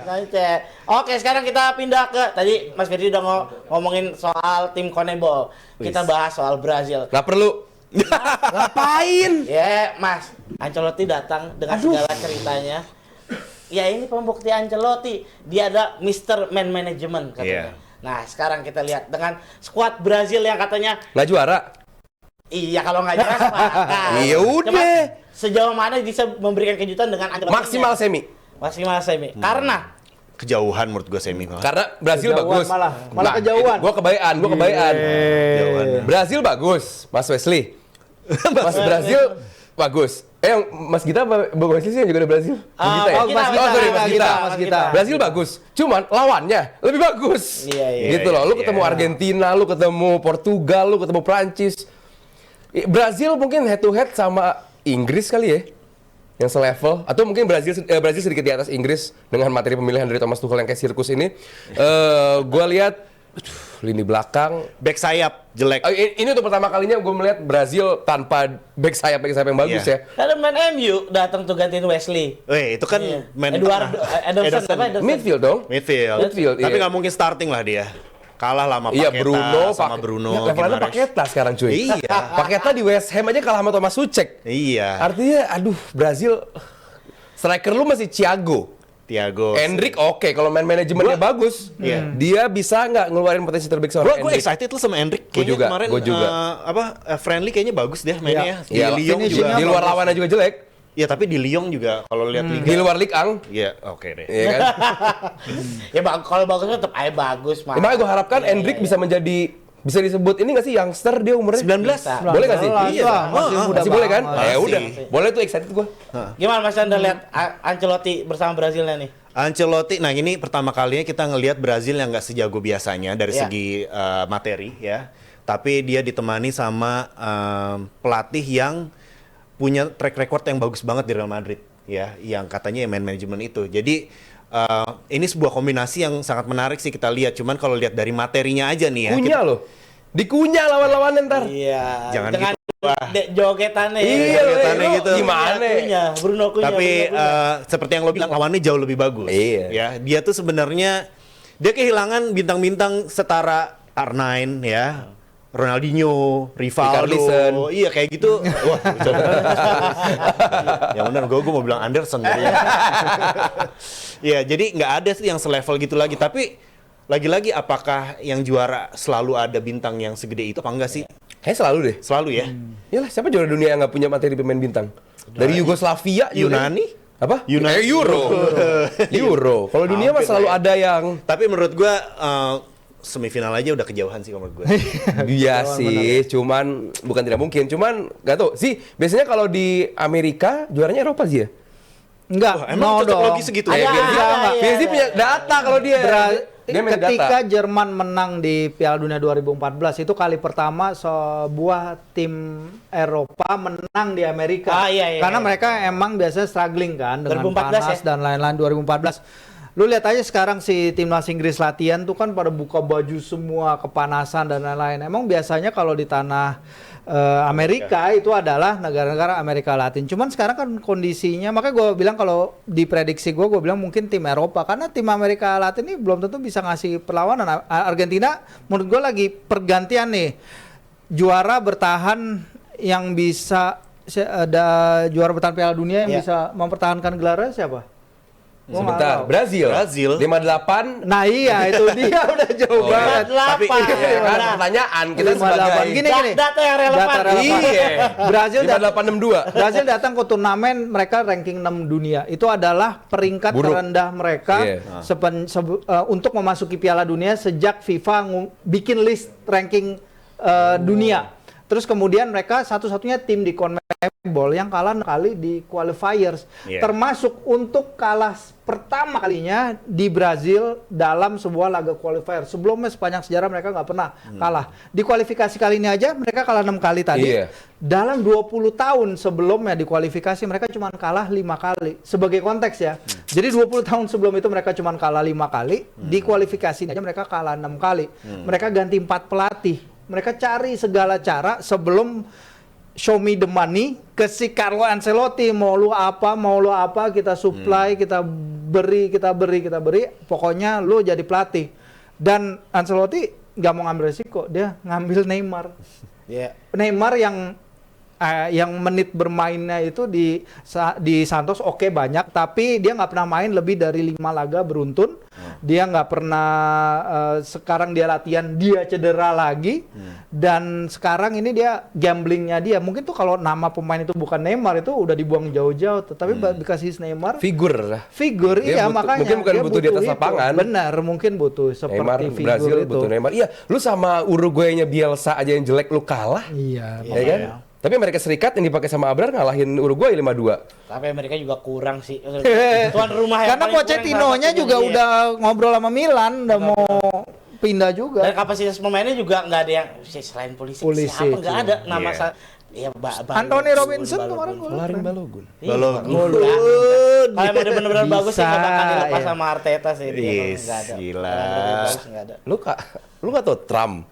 Sanchez. Oke, sekarang kita pindah ke tadi Mas Firdi udah ngomongin soal tim Conmebol. Kita bahas soal Brazil. Nggak perlu. Ngapain? Ya, Mas. Ancelotti datang dengan segala ceritanya. Ya ini pembukti Ancelotti. Dia ada Mr. Man Management katanya. Nah, sekarang kita lihat dengan skuad Brazil yang katanya Nggak juara. iya kalau nggak jelas Pak. Iya udah. Sejauh mana bisa memberikan kejutan dengan Ancelotti? Maksimal semi. Maksimal semi. Karena Kejauhan menurut gue semi malah. Karena Brazil Kejauhan bagus. malah kejauhan. Gua kebayaan. Kejauhan. Brazil bagus, Mas Wesley. Mas Brazil bagus. Mas Gita apa Bang Wesley sih yang juga ada Brazil? Gita ya? Mas Gita. Brazil bagus. Cuman lawannya lebih bagus. Iya. Gitu loh. Lu ketemu Argentina, lu ketemu Portugal, lu ketemu Prancis. Brazil mungkin head to head sama Inggris kali ya. Yang selevel, atau mungkin Brazil sedikit di atas Inggris dengan materi pemilihan dari Thomas Tuchel yang kayak sirkus ini. Gue lihat lini belakang, Back sayap jelek. ini untuk pertama kalinya gue melihat Brazil tanpa back sayap yang bagus ya. Karena main MU datang tuh gantiin Wesley. Itu kan main Ederson. Midfield dong. Midfield. Tapi iya. nggak mungkin starting lah dia. Kalah lama Iya, Paqueta sama Bruno. Levelnya Paqueta sekarang cuy. Iya. Paqueta di West Ham aja kalah sama Thomas Suchek. Iya. Artinya, aduh, Brazil striker lu masih Thiago. Endrick oke, kalau main manajemennya bagus, dia bisa nggak ngeluarin potensi terbaik seorang Gue excited lu sama Endrick. Gue juga. Friendly kayaknya bagus deh mainnya. Iya. Di Lyon juga. Di luar lawannya juga jelek. Ya tapi di Lyon juga kalau lihat liga. Di luar Ligue 1. Iya, oke deh. Iya kan? Ya kalau bagusnya tetap aja bagus, Mas. Makanya gue harapkan Endrick bisa disebut ini nggak sih youngster dia umurnya 19. Boleh nggak sih? Iya, masih boleh kan? Masih. Ya udah. Boleh tuh excited gue. Gimana Mas Anda lihat Ancelotti bersama Brazilnya nih? Ancelotti, nah ini pertama kalinya kita ngelihat Brazil yang nggak sejago biasanya dari segi materi ya. Tapi dia ditemani sama pelatih yang punya track record yang bagus banget di Real Madrid ya, yang katanya man management itu. Jadi ini sebuah kombinasi yang sangat menarik sih kita lihat. Cuman kalau lihat dari materinya aja nih ya. Kunyah loh. Dikunyah lawan-lawannya ntar. Iya. Jangan dengan gitu. jogetannya. Iya, jogetannya lu gitu. gimana? Bruno Cunha. Tapi seperti yang lo bilang lawannya jauh lebih bagus. Iya. Ya, dia tuh sebenarnya dia kehilangan bintang-bintang setara R9 ya. Ronaldinho, Rivaldo, iya kayak gitu. Wah, yang benar gue mau bilang Anderson. Ya, jadi nggak ada sih yang selevel gitu lagi. Tapi lagi-lagi apakah yang juara selalu ada bintang yang segede itu apa enggak sih? Kayaknya selalu deh. Selalu ya. Iyalah, siapa juara dunia yang nggak punya materi pemain bintang? Dari Yugoslavia, Yunani? Apa? Yunani. Euro. Kalau dunia mah selalu ada yang. Tapi menurut gue semifinal aja udah kejauhan sih menurut gue. Iya sih, cuman bukan tidak mungkin, cuman nggak tahu sih. Biasanya kalau di Amerika juaranya Eropa sih ya. Enggak, emang cocok logi segitu ya? Biasanya punya data kalau dia. Dia main ketika data. Jerman menang di Piala Dunia 2014 itu kali pertama sebuah tim Eropa menang di Amerika. Karena mereka emang biasanya struggling kan dengan 2014 panas dan lain-lain 2014. Lu lihat aja sekarang si timnas Inggris latihan tuh kan pada buka baju semua, kepanasan dan lain-lain. Emang biasanya kalau di tanah Amerika itu adalah negara-negara Amerika Latin. Cuman sekarang kan kondisinya, makanya gue bilang kalau di prediksi gue bilang mungkin tim Eropa. Karena tim Amerika Latin ini belum tentu bisa ngasih perlawanan. Argentina menurut gue lagi pergantian nih. Juara bertahan yang bisa, ada juara bertahan Piala Dunia yang bisa mempertahankan gelarnya siapa? Sebentar, Brazil 58. Nah iya itu dia udah jauh banget. Tapi kan pertanyaan kita sebagai gini. Data yang relevan. Iya. Brazil 5862. Brazil datang ke turnamen mereka ranking 6 dunia. Itu adalah peringkat terendah mereka untuk memasuki Piala Dunia sejak FIFA bikin list ranking dunia. Terus kemudian mereka satu-satunya tim di CONMEBOL yang kalah 6 kali di qualifiers. Termasuk untuk kalah pertama kalinya di Brazil dalam sebuah laga qualifier. Sebelumnya sepanjang sejarah mereka nggak pernah kalah. Di kualifikasi kali ini aja mereka kalah 6 kali tadi. Dalam 20 tahun sebelumnya di kualifikasi mereka cuma kalah 5 kali. Sebagai konteks ya. Jadi 20 tahun sebelum itu mereka cuma kalah 5 kali. Di kualifikasi aja mereka kalah 6 kali. Mereka ganti 4 pelatih. Mereka cari segala cara sebelum show me the money ke si Carlo Ancelotti. Mau lu apa kita supply, kita beri, pokoknya lu jadi pelatih. Dan Ancelotti nggak mau ngambil resiko, dia ngambil Neymar. Neymar yang menit bermainnya itu di Santos oke, banyak, tapi dia nggak pernah main lebih dari 5 laga beruntun. Dia nggak pernah, sekarang dia latihan, dia cedera lagi. Dan sekarang ini dia gamblingnya dia mungkin tuh kalau nama pemain itu bukan Neymar itu udah dibuang jauh-jauh, tetapi dikasih Neymar figur, iya, makanya mungkin bukan butuh di atas lapangan. Benar, mungkin butuh seperti Neymar, figur Brazil itu. butuh Neymar. Iya, lu sama Uruguay-nya Bielsa aja yang jelek lu kalah. Iya, Ya kan? Tapi Amerika Serikat yang dipakai sama Abrar ngalahin Uruguay 5-2. Tapi Amerika juga kurang sih. Tuan rumah yang karena paling Pochettino-nya kurang juga udah ngobrol sama Milan, udah mau pindah juga. Dan kapasitas pemainnya juga nggak ada yang selain polisi siapa nggak ada nama Anthony Robinson kemarin Larin Balogun. Balogun. Kalau emang dia benar-benar bagus sih nggak bakal dilepas sama Arteta sih. Yes, nggak ada. gila. Nggak ada. Lu nggak tau Trump?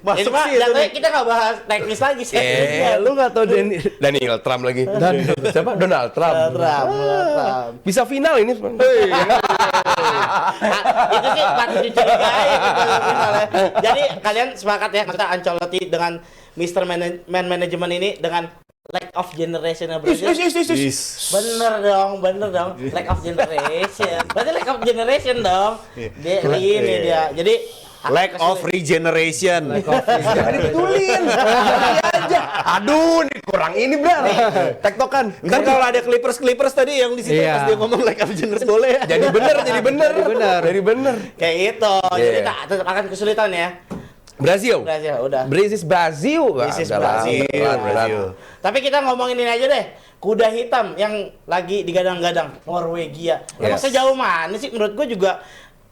Ini mah jatuhnya kita nggak bahas teknis lagi sih. Lu nggak tau Daniel Trump lagi? Siapa? Donald Trump. Trump. Bisa final ini. Itu sih patut dicurigai gitu misalnya. Jadi kalian sepakat ya kata Ancelotti dengan Mr. Man Management ini dengan lack of generation Brazil. Bener dong. Lack of generation. Berarti lack of generation dong. Dia. Jadi Lack of regeneration. Jangan dibetulin. aja. Aduh, nih kurang ini, Bro. Tektokan. Ntar kalau ada Clippers tadi yang di situ pas dia ngomong lack of generation boleh ya. Jadi bener. kayak itu. Jadi tetap akan kesulitan ya. Brazil udah. Brazil. Tapi kita ngomongin ini aja deh. Kuda hitam yang lagi digadang-gadang, Norwegia. Emang sejauh mana sih menurut gue juga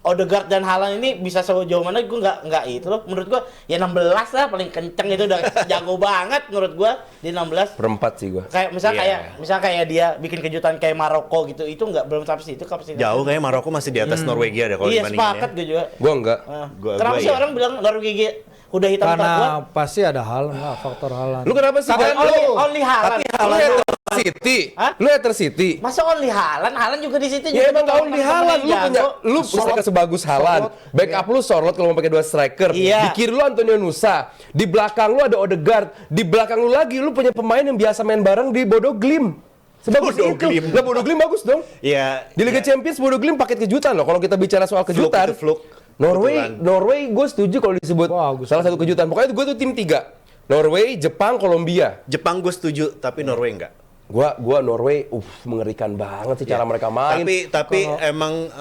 Odegaard dan Haaland ini bisa sejauh mana? Gue nggak itu loh. Menurut gue ya 16 lah paling kenceng, itu udah jago banget menurut gue di 16. Perempat sih gue. Kayak misal kayak dia bikin kejutan kayak Maroko gitu, itu belum sampai situ kapasitas. Jauh kayak Maroko masih di atas Norwegia deh kalau dibandingin. Iya, sepakat gue juga. Gue enggak. Kenapa sih orang bilang Norwegia kuda hitam karena terkuat? pasti ada faktor Haaland. Lu kenapa sih? Only Haaland. City. Hah? Lu Hater City. Masa only Haaland juga di situ. Ya emang only Haaland. Lu striker sebagus Haaland. Backup lu Sorloth kalau mau pakai 2 striker. Iya. Di kiri lu Antonio Nusa. Di belakang lu ada Odegaard. Di belakang lu lagi lu punya pemain yang biasa main bareng di Bodo Glimt. Sebagus Bodo itu. Glimt. Lah Bodo Glimt bagus dong. Iya. Di Liga Champions Bodo Glimt paket kejutan loh. Kalau kita bicara soal kejutan. Norway gue setuju kalau disebut salah satu kejutan. Pokoknya gue tuh tim 3. Norway, Jepang, Kolombia. Jepang gue setuju, tapi Norway enggak. Gua Norway mengerikan banget sih cara mereka main. Tapi emang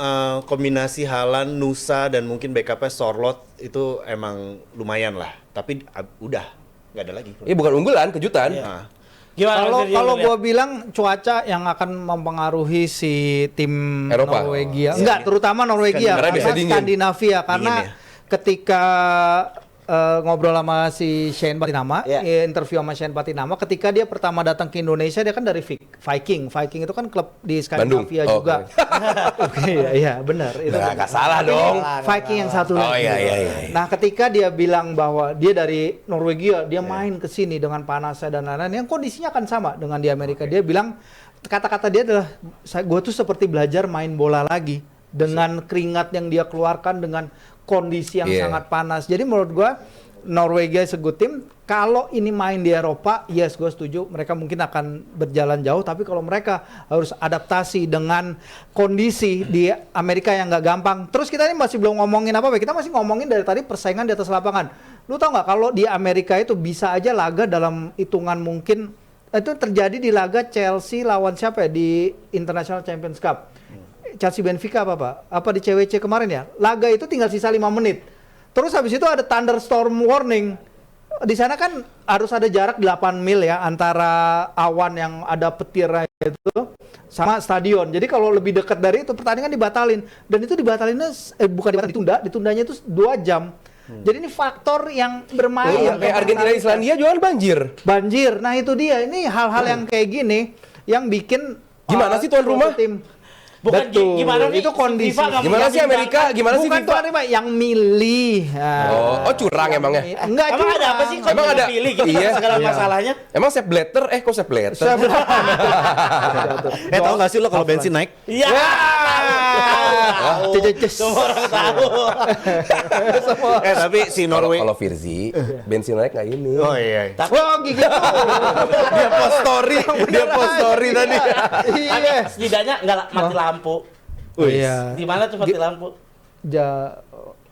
kombinasi Haaland, Nusa dan mungkin backupnya Sorloth itu emang lumayan lah. Tapi udah nggak ada lagi. Iya bukan unggulan, kejutan. Nah. Kalau gua bilang cuaca yang akan mempengaruhi si tim Eropa. Norwegia. Enggak, terutama Norwegia karena Skandinavia karena ketika ngobrol sama si Shane Patinama, interview sama Shane Patinama, ketika dia pertama datang ke Indonesia dia kan dari Viking itu kan klub di Skandinavia juga. Oke, iya benar. Itu nggak salah dong. Viking yang satu lagi. Iya. Nah, ketika dia bilang bahwa dia dari Norwegia, dia main ke sini dengan panasnya dan lain-lain, yang kondisinya akan sama dengan di Amerika. Dia bilang kata-kata dia adalah gue tuh seperti belajar main bola lagi dengan keringat yang dia keluarkan dengan kondisi yang sangat panas. Jadi menurut gua Norwegia is a good team. Kalau ini main di Eropa, yes gue setuju. Mereka mungkin akan berjalan jauh. Tapi kalau mereka harus adaptasi dengan kondisi di Amerika yang nggak gampang. Terus kita ini masih belum ngomongin apa-apa. Kita masih ngomongin dari tadi persaingan di atas lapangan. Lu tau nggak kalau di Amerika itu bisa aja laga dalam hitungan mungkin itu terjadi di laga Chelsea lawan siapa ya di International Champions Cup. Chelsea Benfica apa di CWC kemarin ya. Laga itu tinggal sisa 5 menit. Terus habis itu ada thunderstorm warning. Di sana kan harus ada jarak 8 mil ya antara awan yang ada petir itu sama stadion. Jadi kalau lebih dekat dari itu pertandingan dibatalin dan itu dibatalinnya ditundanya itu 2 jam. Jadi ini faktor yang bermain. Kayak Argentina Islandia juga banjir. Nah itu dia. Ini hal-hal yang kayak gini yang bikin gimana sih tuan rumah? Tim Bukan Betul. gimana nih? Itu kondisi. FIFA nggak Gimana sih menjamin Amerika? berangkat. Gimana sih Bukan FIFA? tuan rumah yang milih. Nah. Oh, curang emangnya. Enggak Emang ada curang. apa sih kok Emang bisa ada? pilih gitu Iya. segala Iya. masalahnya? Emang Sepp Blatter? Kok Sepp Blatter? Tahu nggak sih lo kalau bensin naik? Iya. Tahu. Ceces. Semua orang tahu. Tapi si Kalau Norway. Virzi, bensin naik nggak ini. Oh iya. Oh gigi tuh. Dia post story, dia post story tadi. Iya. Setidaknya nggak mati lampu. Iya. Di mana tuh mati lampu?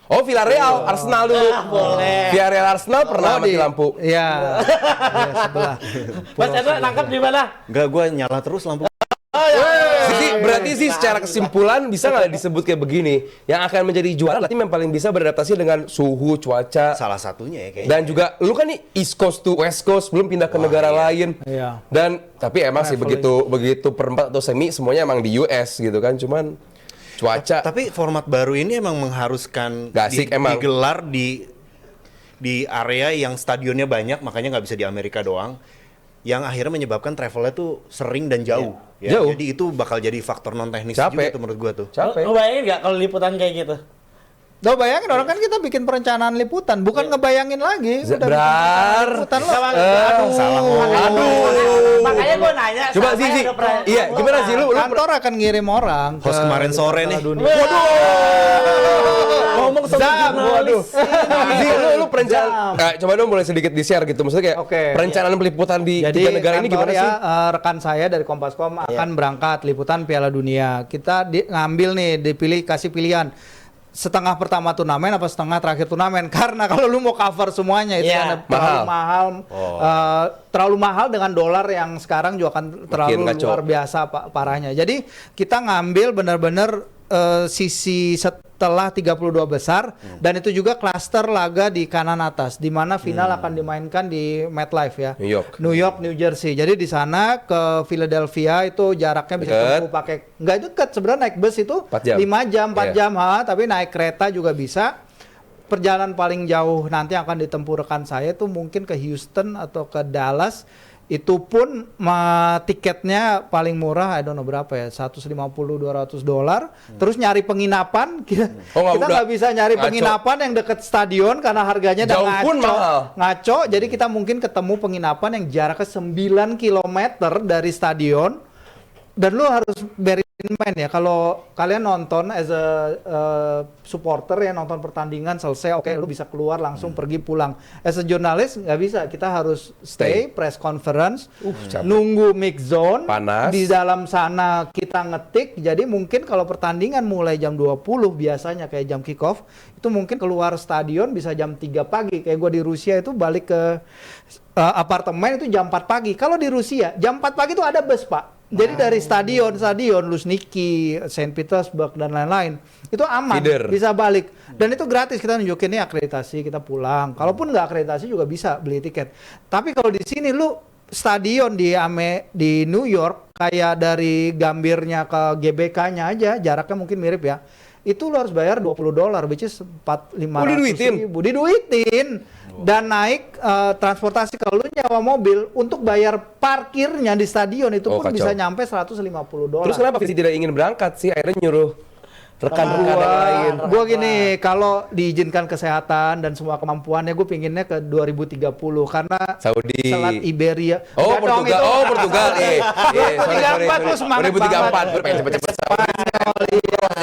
Oh, Villarreal, Arsenal dulu. Boleh. Villarreal Arsenal pernah mati lampu. Iya. Iya, sebelah. Mas Chandra nangkap di mana? Enggak, gue nyala terus lampu. Berarti sih secara kesimpulan bisa nggak disebut kayak begini? Yang akan menjadi juara adalah tim yang paling bisa beradaptasi dengan suhu, cuaca, Salah satunya ya kayaknya. dan juga lu kan nih East Coast to West Coast belum pindah ke negara lain. Iya. Dan tapi emang sih begitu perempat atau semi semuanya emang di US gitu kan. Cuman cuaca Tapi format baru ini emang mengharuskan Gak asik, emang. digelar di area yang stadionnya banyak, makanya nggak bisa di Amerika doang. Yang akhirnya menyebabkan travelnya tuh sering dan jauh. Ya. Jauh. Jadi itu bakal jadi faktor non teknis Capek. juga tuh menurut gua tuh. capek. Lo bayangin nggak kalau liputan kayak gitu? Lo bayangin orang kan kita bikin perencanaan liputan, bukan ngebayangin lagi. Udah bikin Brar. perencanaan liputan lo. Salah ngomong. Makanya gue nanya. Coba sama sih, yang udah pernah- iya gimana sih lu Kantor akan ngirim orang. Host kemarin sore nih. ngomong sama Zam, jurnalis. waduh. Zee, lu perencanaan coba dong boleh sedikit di-share gitu. Maksudnya kayak Oke. perencanaan peliputan di Jadi tiga negara ini kantor gimana sih? rekan saya dari Kompascom akan berangkat liputan Piala Dunia. Kita ngambil nih, kasih pilihan setengah pertama turnamen apa setengah terakhir turnamen. Karena kalau lu mau cover semuanya itu Iya. kan terlalu mahal, terlalu mahal dengan dolar yang sekarang juga kan terlalu kacau. luar biasa parahnya. Jadi kita ngambil benar-benar sisi setelah 32 besar dan itu juga klaster laga di kanan atas di mana final akan dimainkan di MetLife ya. New York, New Jersey. Jadi di sana ke Philadelphia itu jaraknya bisa Deket. tempuh pakai nggak dekat sebenarnya naik bus itu 4 jam. 5 jam, 4 Iya. jam tapi naik kereta juga bisa. Perjalanan paling jauh nanti akan ditempuh rekan saya tuh mungkin ke Houston atau ke Dallas. Itu pun tiketnya paling murah, I don't know berapa ya, $150-200. Terus nyari penginapan, kita nggak bisa nyari penginapan yang deket stadion karena harganya jauh pun mahal. ngaco. Jadi kita mungkin ketemu penginapan yang jaraknya 9 km dari stadion. Dan lu harus bear in mind ya, kalau kalian nonton as a supporter ya, nonton pertandingan selesai, oke, lu bisa keluar langsung pergi pulang. As a jurnalis nggak bisa, kita harus stay press conference, nunggu mix zone, panas. di dalam sana kita ngetik. Jadi mungkin kalau pertandingan mulai jam 20 biasanya kayak jam kick off, itu mungkin keluar stadion bisa jam 3 pagi. Kayak gue di Rusia itu balik ke apartemen itu jam 4 pagi. Kalau di Rusia jam 4 pagi itu ada bus, Pak. Jadi dari stadion Luzhniki, Saint Petersburg dan lain-lain itu aman, bisa balik dan itu gratis. Kita nunjukin nih akreditasi, kita pulang. Kalaupun nggak akreditasi juga bisa beli tiket. Tapi kalau di sini lu stadion di New York kayak dari Gambirnya ke GBK-nya aja jaraknya mungkin mirip ya. Itu lo harus bayar $20, which is 400-500 ribu. Diduitin. Dan naik transportasi, kalau lu nyawa mobil untuk bayar parkirnya di stadion itu pun bisa nyampe $150. Terus kenapa Visi tidak ingin berangkat sih? Akhirnya nyuruh rekan-rekan yang lain. Gue gini, kalau diizinkan kesehatan dan semua kemampuannya, gue pinginnya ke 2030 karena Saudi, Selat Iberia. Oh, Portugal. Oh, Portugal. Sorry. 2034 cepet-cepet.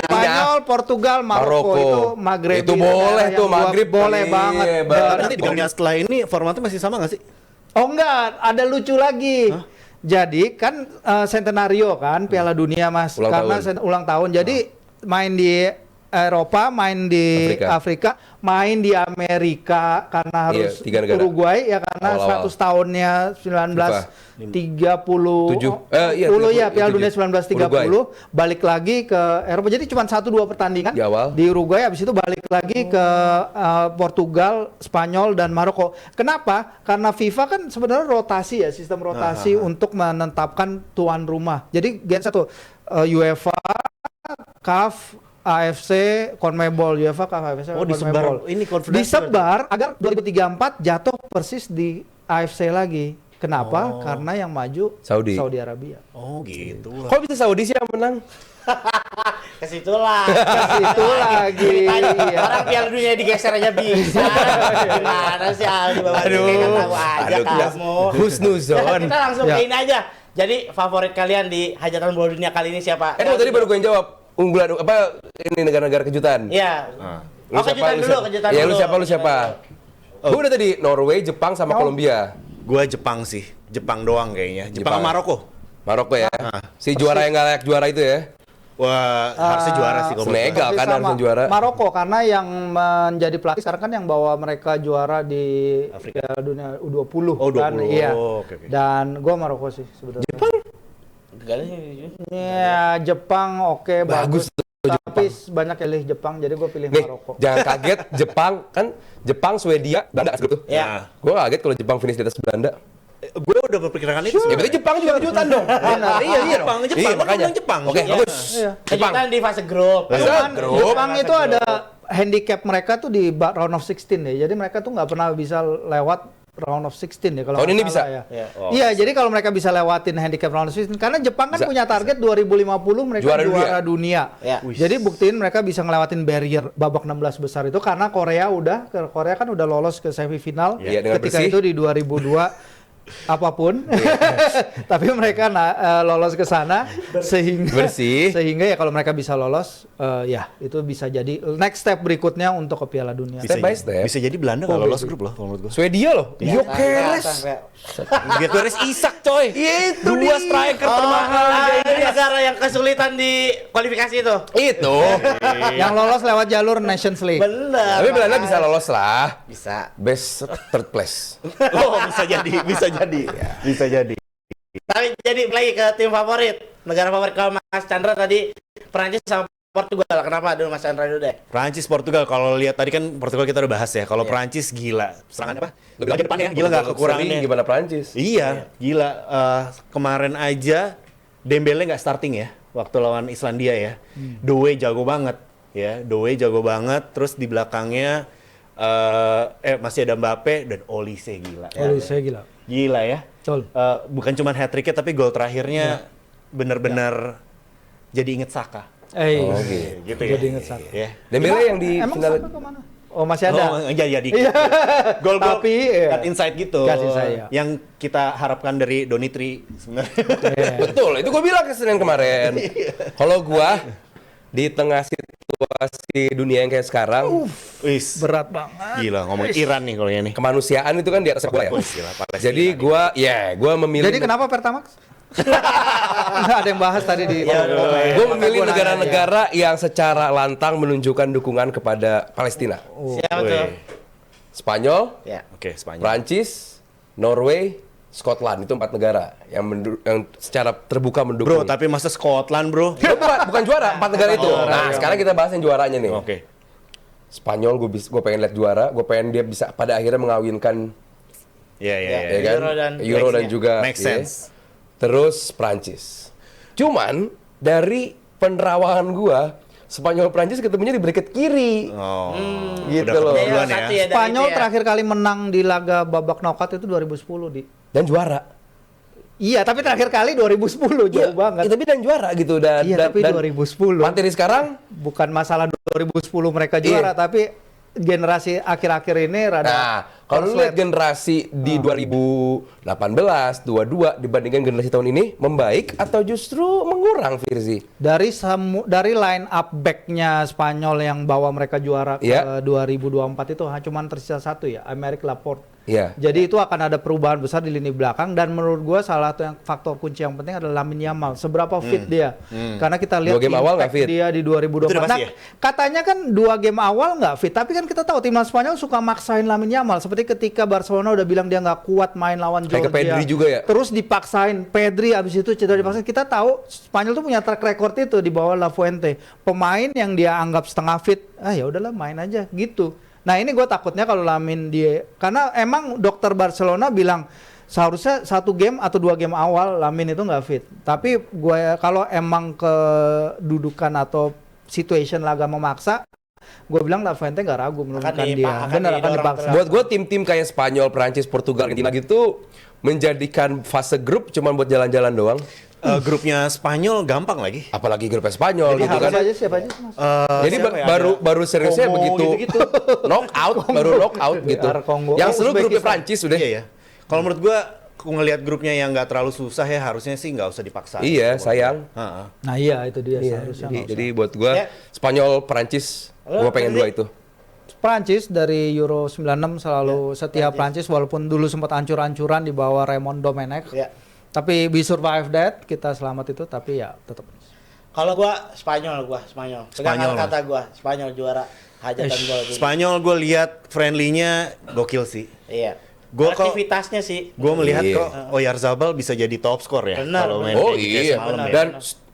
Spanyol, Portugal, Maroko itu Maghreb. Itu boleh tuh, Maghrib boleh banget. Nanti di dunia setelah ini formatnya masih sama nggak sih? Oh enggak, ada lucu lagi. Jadi kan Centenario kan Piala Dunia Mas, karena ulang tahun. Jadi main di Eropa, main di Afrika, main di Amerika karena harus Uruguay ya karena 100 tahunnya 1930 ya Piala Dunia 1930 balik lagi ke Eropa. Jadi cuma 1-2 pertandingan di Uruguay, habis itu balik lagi ke Portugal, Spanyol dan Maroko. Kenapa? Karena FIFA kan sebenarnya rotasi ya, sistem rotasi untuk menetapkan tuan rumah. Jadi Gen 1 UEFA, CAF, AFC, CONMEBOL, UEFA, CAF, AFC, disebar ini disebar agar 2034 jatuh persis di AFC lagi. Kenapa? Karena yang maju Saudi Arabia. Oh gitu. Kok bisa Saudi sih yang menang? Ke situ lah. Itu lagi. Iya. Orang Piala Dunia digeser aja bisa. Gimana sih Aldi Bapak kayak tahu aja kamu. Husnuzon. Kita langsung ke ini aja. Jadi favorit kalian di hajatan bola dunia kali ini siapa? Tadi baru gue yang jawab. Unggulan apa ini negara-negara kejutan? Iya. Lu siapa? Kejutan dulu. Iya, lu siapa? Gue udah tadi Norway, Jepang sama Kolombia. Gua Jepang sih. Jepang doang kayaknya. Jepang sama Maroko. Maroko ya. Si juara yang nggak layak juara itu ya. Wah, harusnya juara sih kalau menurut gua. Senegal kan Sama harusnya juara. Maroko karena yang menjadi pelatih sekarang kan yang bawa mereka juara di Afrika. Piala Dunia U20 Oh, 20. kan. Iya. Oke. Dan gua Maroko sih sebetulnya. Jepang. Ya, Jepang oke, Bagus tuh tapi banyak yang pilih Jepang, jadi gue pilih Nih, Maroko. jangan kaget Jepang kan Jepang, Swedia, Belanda gitu. Ya. Gue kaget kalau Jepang finish di atas Belanda. Gue udah memperkirakan itu. Ya berarti Jepang juga kejutan dong. Iya, Jepang. Iya, makanya. Jepang. Oke, Iya. bagus. Iya. Jepang. Kejutan di fase grup. Cuman grup. Jepang itu ada handicap mereka tuh di round of 16 ya. Jadi mereka tuh nggak pernah bisa lewat round of 16 ya kalau Tahun nggak ini salah bisa? ya. Iya. Iya, jadi kalau mereka bisa lewatin handicap round of 16 karena Jepang kan Bisa. punya target 2050 mereka Juara juara dunia. Ya. Jadi buktiin mereka bisa ngelewatin barrier babak 16 besar itu karena Korea kan udah lolos ke semifinal Iya, dengan ketika bersih. itu di 2002 apapun. Tapi mereka lolos ke sana Bersih. sehingga ya kalau mereka bisa lolos ya itu bisa jadi next step berikutnya untuk ke Piala Dunia. Step by step. Bisa jadi Belanda nggak lolos grup loh kalau menurut gue. Swedia loh. Gyökeres. Gyökeres Isak coy. Itu Dua striker termahal. Ini negara yang kesulitan di kualifikasi itu. Itu. Yang lolos lewat jalur Nations League. Bener. Tapi Belanda bisa lolos lah. Bisa. Best third place. Oh, bisa jadi. Bisa jadi. Tapi jadi lagi ke tim favorit. Negara favorit kalau Mas Chandra tadi Perancis sama Portugal. Kenapa dulu Mas Chandra dulu deh? Prancis Portugal kalau lihat tadi kan Portugal kita udah bahas ya. Kalau Prancis gila. Serangannya apa? Lebih lagi depan ya. Gila nggak kekurangannya. Gimana Prancis? Iya, gila. Kemarin aja Dembele nggak starting ya waktu lawan Islandia ya. Doe jago banget ya. Doe jago banget. Terus di belakangnya masih ada Mbappe dan Olise gila. Olise gila. Gila ya. Betul. Bukan cuma hat-tricknya tapi gol terakhirnya bener-bener jadi inget Saka. Oh, Gitu Jadi ya. inget Saka. Ya. Dembele yang di Emang final Saka kemana? Oh masih ada. Oh, iya dikit. Gol-gol Tapi, iya. cut inside gitu. Cut inside, ya. Yang kita harapkan dari Donitri sebenarnya. Betul, itu gue bilang ke Senin kemarin. Kalau gua di tengah situasi dunia yang kayak sekarang, Wis. Berat banget. Gila ngomongin Iran nih kalau ini. kemanusiaan itu kan di atas gua ya. Wis, gila, Palestina Jadi nih. gua memilih. Jadi kenapa Pertamax? Nggak ada yang bahas tadi di. Gue memilih Gua nanya, negara-negara yang secara lantang menunjukkan dukungan kepada Palestina. Siapa tuh? Weh. Spanyol, Ya. Oke, Spanyol. Prancis, Norway, Scotland itu 4 negara yang secara terbuka Bro, mendukung. tapi masa Scotland, Bro? bukan juara, 4 negara itu. Nah, sekarang kita bahas yang juaranya nih. Oke. Spanyol gue pengen lihat juara, gue pengen dia bisa pada akhirnya mengawinkan Iya, iya, Ya. iya. ya kan? Euro dan Euro dan Brexit-nya. juga Make iya. sense. Terus Prancis. Cuman dari penerawangan gua Spanyol Prancis ketemunya di bracket kiri. Oh. Gitu Udah loh. ketemu duluan Satu ya. ya dari Spanyol itu ya. terakhir kali menang di laga babak knockout itu 2010 di. Dan juara. Iya, tapi terakhir kali 2010 jauh banget. Tapi dan juara gitu dan Iya, tapi dan 2010. materi sekarang. Bukan masalah 2010 mereka juara, Iya. tapi generasi akhir-akhir ini rada. Nah, kalau lu lihat generasi di 2018, 22 dibandingkan generasi tahun ini membaik atau justru mengurang Firzi? Dari line up back-nya Spanyol yang bawa mereka juara Iya. ke 2024 itu cuman tersisa satu ya, Aymeric Laporte. Iya. Jadi itu akan ada perubahan besar di lini belakang dan menurut gua salah satu faktor kunci yang penting adalah Lamine Yamal. Seberapa fit dia? Karena kita lihat 2 game awal nggak impact fit. dia di 2024. Itu udah Nah, pasti ya? katanya kan 2 game awal nggak fit, tapi kan kita tahu timnas Spanyol suka maksain Lamine Yamal. Seperti ketika Barcelona udah bilang dia nggak kuat main lawan Kayak Georgia. ke Pedri juga ya? Terus dipaksain Pedri, abis itu cedera dipaksain. Kita tahu Spanyol tuh punya track record itu di bawah La Fuente. Pemain yang dia anggap setengah fit, ya udahlah main aja gitu. Nah ini gue takutnya kalau Lamine dia, karena emang dokter Barcelona bilang seharusnya 1 game atau 2 game awal Lamine itu nggak fit. Tapi gue kalau emang kedudukan atau situation laga memaksa, gue bilang Lafayette nggak ragu menurunkan dia. akan Benar, akan didorong dipaksa. terus. Buat gue tim-tim kayak Spanyol, Prancis, Portugal, Argentina gitu menjadikan fase grup cuma buat jalan-jalan doang. Grupnya Spanyol gampang lagi. Apalagi grup Spanyol Jadi gitu kan. siapa aja Mas? Jadi siapa ya? baru seriusnya Kongo begitu gitu-gitu. baru knockout gitu. Kongo. Yang seru Uzbekistan. grupnya Prancis udah. Iya ya. Kalau menurut gua ngelihat grupnya yang nggak terlalu susah ya harusnya sih nggak usah dipaksa. Iya, sayang. Heeh. Nah iya itu dia Iya, seharusnya. jadi buat gua Ya. Spanyol, Prancis, Lo, gua pengen Ferdi? dua itu. Prancis dari Euro 96 selalu setia Prancis walaupun dulu sempat ancur-ancuran di bawah Raymond Domenech. Ya. Tapi we survive that, kita selamat itu tapi ya tetap. Kalau gua Spanyol. Pegangan Spanyol. kata gua, Spanyol juara hajatan bola dunia. Spanyol gue lihat friendly-nya gokil sih. Iya. Gua kok- Aktivitasnya sih. Gue melihat Iya. kok Oyarzabal bisa jadi top skor ya Benar, kalau main Oh kayak gitu iya, semalam ya. dan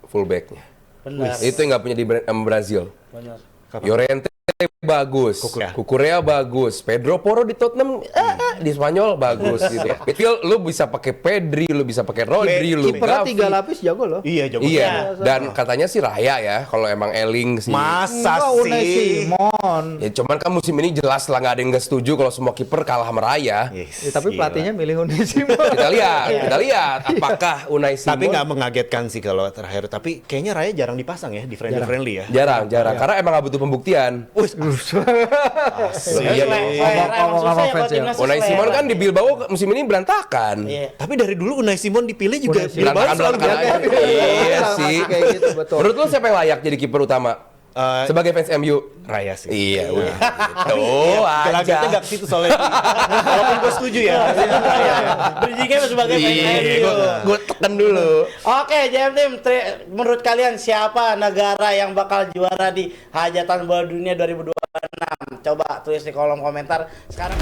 fullbacknya. Benar. Itu yang nggak punya di Brazil. Benar. Llorente bagus, Cucurella bagus, Pedro Porro di Tottenham, di Spanyol bagus gitu. Itu lu bisa pakai Pedri, lu bisa pakai Rodri, lu Kipernya Gavi. 3 lapis jago loh. Iya, jago. Iya, dan katanya sih Raya ya, kalau emang Eling sih. Masa Enggak, Unai sih? Simon. Ya cuman kan musim ini jelas lah nggak ada yang nggak setuju kalau semua kiper kalah sama Raya. Yes, Ya, tapi gila. pelatihnya milih Unai Simon. Kita lihat apakah Unai Simon. Tapi nggak mengagetkan sih kalau terakhir. Tapi kayaknya Raya jarang dipasang ya di friendly ya. jarang, karena emang nggak butuh pembuktian. Asik. Iya, ngomong-ngomong fans ya. Unai Simon kan di Bilbao musim ini berantakan. Iya. Tapi dari dulu Unai Simon dipilih juga Unai Simon. Bilbao selalu Berantakan jaga. aja. Iya Sama sih. kayak gitu, betul. Menurut lu siapa yang layak jadi kiper utama? Sebagai fans MU? Raya sih. Iya, udah. Gitu Gelagatnya aja. nggak ke situ soalnya. Walaupun gue setuju ya. Bridging-nya sebagai Iya, MU. gue tekan dulu. Oke, JM Team, menurut kalian siapa negara yang bakal juara di hajatan bola dunia 2026? Coba tulis di kolom komentar. Sekarang